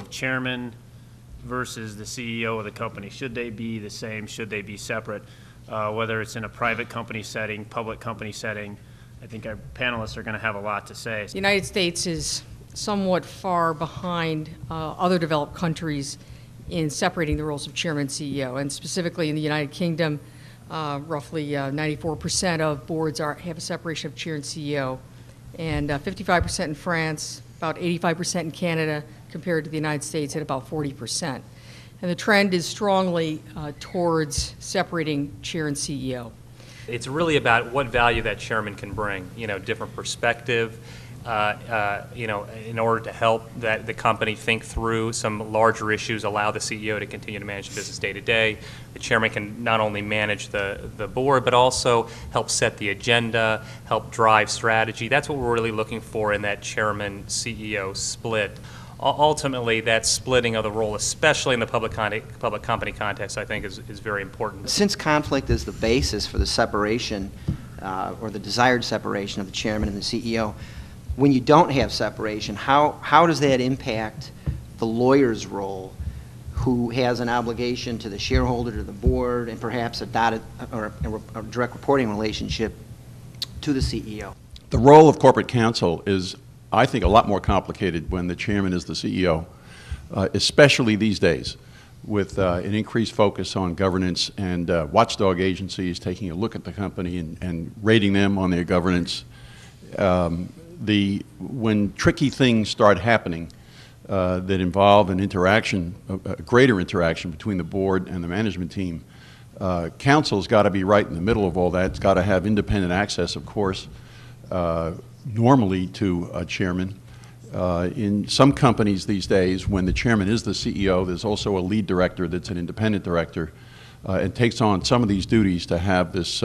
of chairman versus the CEO of the company? Should they be the same? Should they be separate? Whether it's in a private company setting, public company setting, I think our panelists are going to have a lot to say. The United States is somewhat far behind other developed countries in separating the roles of chairman and CEO, and specifically in the United Kingdom, roughly 94% of boards have a separation of chair and CEO, and 55% in France, about 85% in Canada, compared to the United States at about 40%. And the trend is strongly towards separating chair and CEO. It's really about what value that chairman can bring, different perspective, in order to help the company think through some larger issues, allow the CEO to continue to manage the business day to day. The chairman can not only manage the board, but also help set the agenda, help drive strategy. That's what we're really looking for in that chairman-CEO split. Ultimately, that splitting of the role, especially in the public company context, I think is very important. Since conflict is the basis for the separation or the desired separation of the chairman and the CEO, when you don't have separation, how does that impact the lawyer's role, who has an obligation to the shareholder, to the board, and perhaps a dotted or a direct reporting relationship to the CEO? The role of corporate counsel is, I think, a lot more complicated when the chairman is the CEO, especially these days, with an increased focus on governance and watchdog agencies taking a look at the company and rating them on their governance. When tricky things start happening that involve an interaction, a greater interaction between the board and the management team, counsel's got to be right in the middle of all that. It's got to have independent access, of course, normally to a chairman. In some companies these days, when the chairman is the CEO, there's also a lead director that's an independent director and takes on some of these duties to have this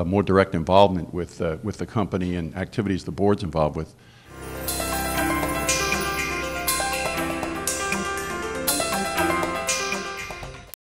more direct involvement with the company and activities the board's involved with.